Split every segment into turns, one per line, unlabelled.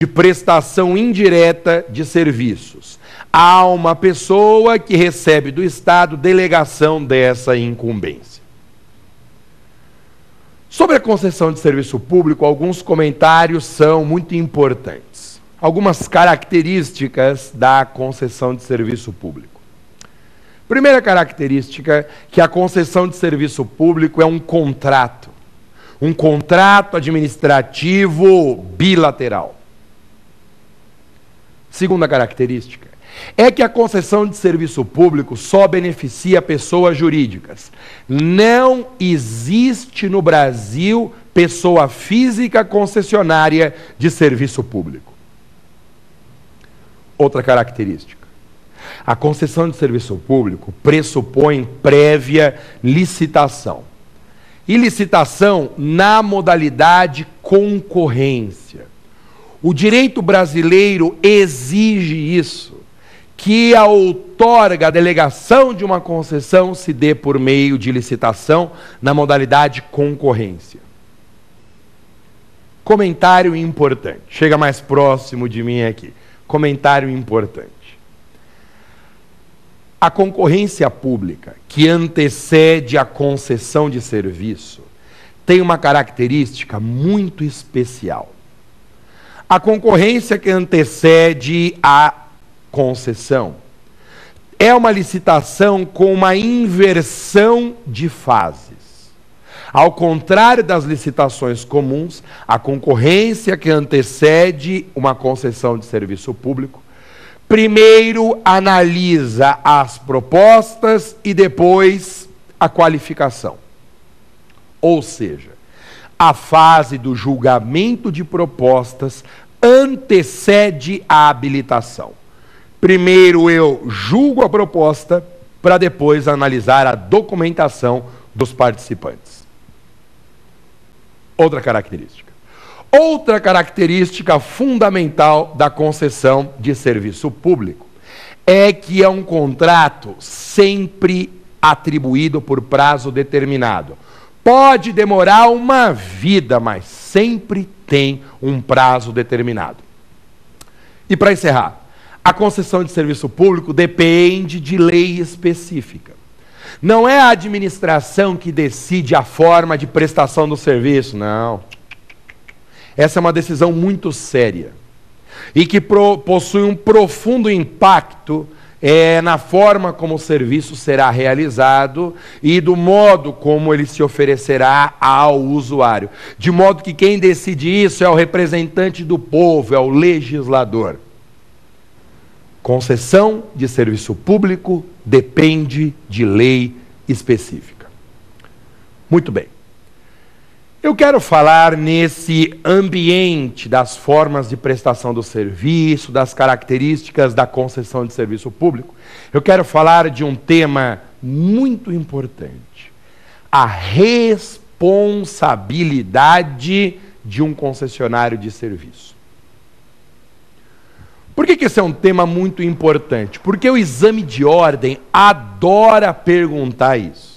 de prestação indireta de serviços. Há uma pessoa que recebe do Estado delegação dessa incumbência. Sobre a concessão de serviço público, alguns comentários são muito importantes. Algumas características da concessão de serviço público. Primeira característica, que a concessão de serviço público é um contrato administrativo bilateral. Segunda característica, é que a concessão de serviço público só beneficia pessoas jurídicas. Não existe no Brasil pessoa física concessionária de serviço público. Outra característica, a concessão de serviço público pressupõe prévia licitação. E licitação na modalidade concorrência. O direito brasileiro exige isso, que a outorga, a delegação de uma concessão se dê por meio de licitação na modalidade concorrência. Comentário importante, chega mais próximo de mim aqui. Comentário importante. A concorrência pública, que antecede a concessão de serviço, tem uma característica muito especial. A concorrência que antecede a concessão é uma licitação com uma inversão de fases. Ao contrário das licitações comuns, a concorrência que antecede uma concessão de serviço público, primeiro analisa as propostas e depois a qualificação. Ou seja, a fase do julgamento de propostas antecede a habilitação. Primeiro eu julgo a proposta para depois analisar a documentação dos participantes. Outra característica. Outra característica fundamental da concessão de serviço público é que é um contrato sempre atribuído por prazo determinado. Pode demorar uma vida, mas sempre tem um prazo determinado. E para encerrar, a concessão de serviço público depende de lei específica. Não é a administração que decide a forma de prestação do serviço, não. Essa é uma decisão muito séria e que possui um profundo impacto na forma como o serviço será realizado e do modo como ele se oferecerá ao usuário. De modo que quem decide isso é o representante do povo, é o legislador. Concessão de serviço público depende de lei específica. Muito bem. Eu quero falar nesse ambiente das formas de prestação do serviço, das características da concessão de serviço público. Eu quero falar de um tema muito importante: a responsabilidade de um concessionário de serviço. Por que esse é um tema muito importante? Porque o exame de ordem adora perguntar isso.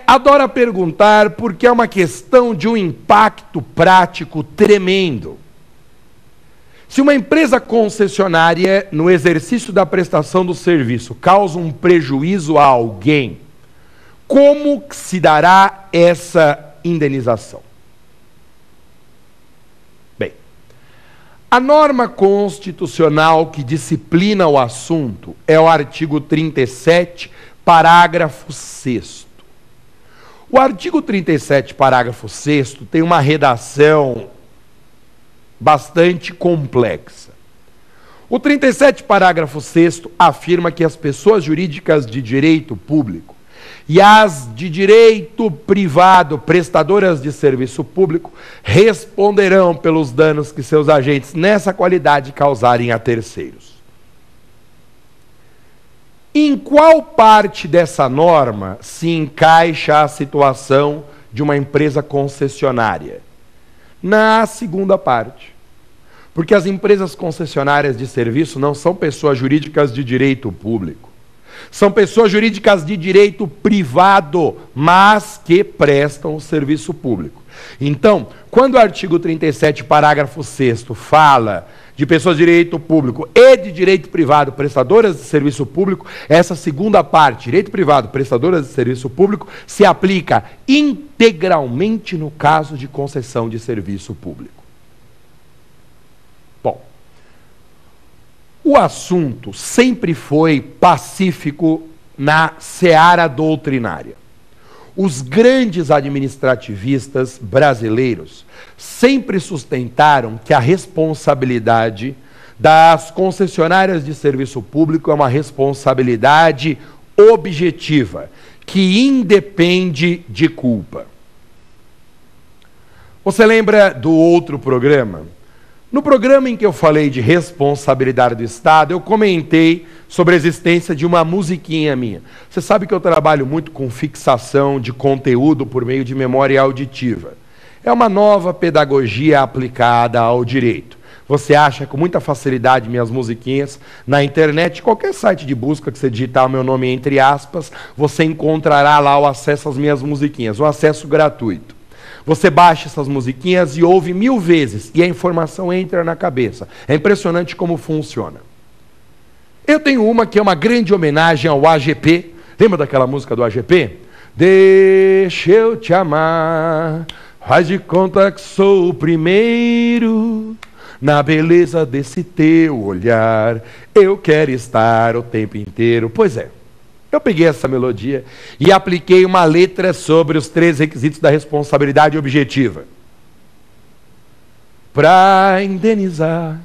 Adora perguntar porque é uma questão de um impacto prático tremendo. Se uma empresa concessionária, no exercício da prestação do serviço, causa um prejuízo a alguém, como se dará essa indenização? Bem, a norma constitucional que disciplina o assunto é o artigo 37, parágrafo 6º. O artigo 37, parágrafo 6º, tem uma redação bastante complexa. O 37, parágrafo 6º, afirma que as pessoas jurídicas de direito público e as de direito privado, prestadoras de serviço público, responderão pelos danos que seus agentes nessa qualidade causarem a terceiros. Em qual parte dessa norma se encaixa a situação de uma empresa concessionária? Na segunda parte. Porque as empresas concessionárias de serviço não são pessoas jurídicas de direito público. São pessoas jurídicas de direito privado, mas que prestam o serviço público. Então, quando o artigo 37, parágrafo 6º, fala de pessoas de direito público e de direito privado, prestadoras de serviço público, essa segunda parte, direito privado, prestadoras de serviço público, se aplica integralmente no caso de concessão de serviço público. Bom, o assunto sempre foi pacífico na seara doutrinária. Os grandes administrativistas brasileiros sempre sustentaram que a responsabilidade das concessionárias de serviço público é uma responsabilidade objetiva, que independe de culpa. Você lembra do outro programa? No programa em que eu falei de responsabilidade do Estado, eu comentei sobre a existência de uma musiquinha minha. Você sabe que eu trabalho muito com fixação de conteúdo por meio de memória auditiva. É uma nova pedagogia aplicada ao direito. Você acha com muita facilidade minhas musiquinhas na internet, qualquer site de busca que você digitar o meu nome entre aspas, você encontrará lá o acesso às minhas musiquinhas, o acesso gratuito. Você baixa essas musiquinhas e ouve 1000 vezes e a informação entra na cabeça. É impressionante como funciona. Eu tenho uma que é uma grande homenagem ao AGP. Lembra daquela música do AGP? Deixa eu te amar, faz de conta que sou o primeiro, na beleza desse teu olhar, eu quero estar o tempo inteiro. Pois é. Eu peguei essa melodia e apliquei uma letra sobre os 3 requisitos da responsabilidade objetiva. Para indenizar,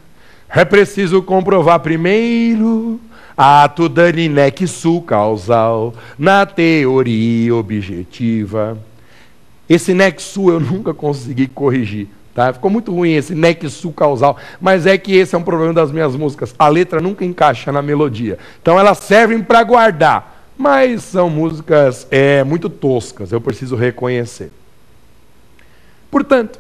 é preciso comprovar primeiro ato dano nexo causal na teoria objetiva. Esse nexo eu nunca consegui corrigir. Tá? Ficou muito ruim esse nexo causal, mas é que esse é um problema das minhas músicas. A letra nunca encaixa na melodia. Então elas servem para guardar. Mas são músicas muito toscas, eu preciso reconhecer. Portanto,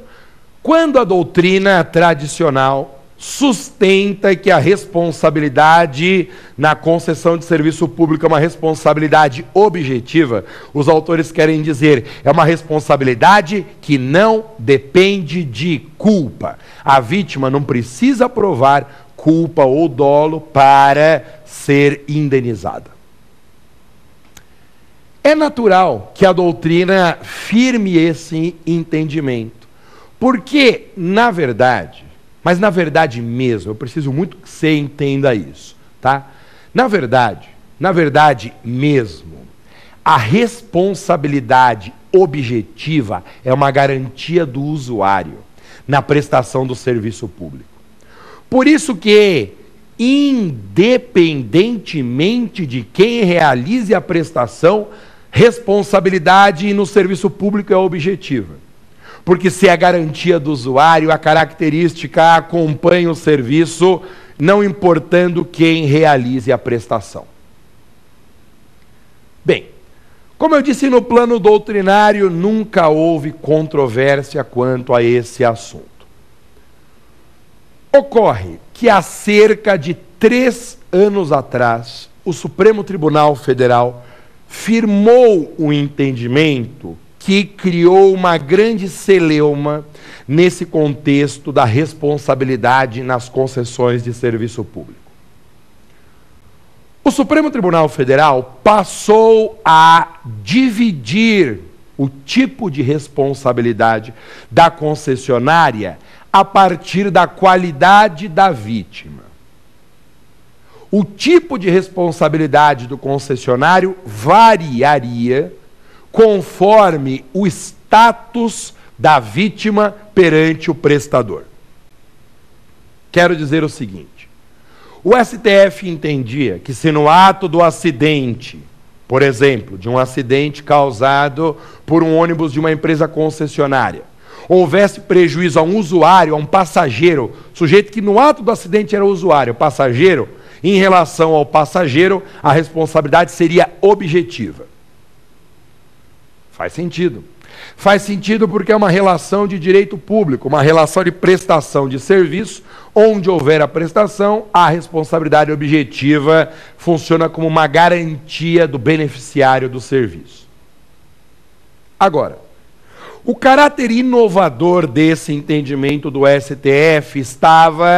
quando a doutrina tradicional sustenta que a responsabilidade na concessão de serviço público é uma responsabilidade objetiva, os autores querem dizer, é uma responsabilidade que não depende de culpa. A vítima não precisa provar culpa ou dolo para ser indenizada. É natural que a doutrina firme esse entendimento, porque, na verdade, mas na verdade mesmo, eu preciso muito que você entenda isso, tá? Na verdade mesmo, a responsabilidade objetiva é uma garantia do usuário na prestação do serviço público. Por isso que, independentemente de quem realize a prestação, responsabilidade no serviço público é objetiva. Porque se é garantia do usuário, a característica acompanha o serviço, não importando quem realize a prestação. Bem, como eu disse no plano doutrinário, nunca houve controvérsia quanto a esse assunto. Ocorre que há cerca de 3 anos atrás, o Supremo Tribunal Federal firmou um entendimento que criou uma grande celeuma nesse contexto da responsabilidade nas concessões de serviço público. O Supremo Tribunal Federal passou a dividir o tipo de responsabilidade da concessionária a partir da qualidade da vítima. O tipo de responsabilidade do concessionário variaria conforme o status da vítima perante o prestador. Quero dizer o seguinte: o STF entendia que se no ato do acidente, por exemplo, de um acidente causado por um ônibus de uma empresa concessionária, houvesse prejuízo a um usuário, a um passageiro, sujeito que no ato do acidente era o usuário, o passageiro, em relação ao passageiro, a responsabilidade seria objetiva. Faz sentido. Faz sentido porque é uma relação de direito público, uma relação de prestação de serviço, onde houver a prestação, a responsabilidade objetiva funciona como uma garantia do beneficiário do serviço. Agora, O caráter inovador desse entendimento do STF estava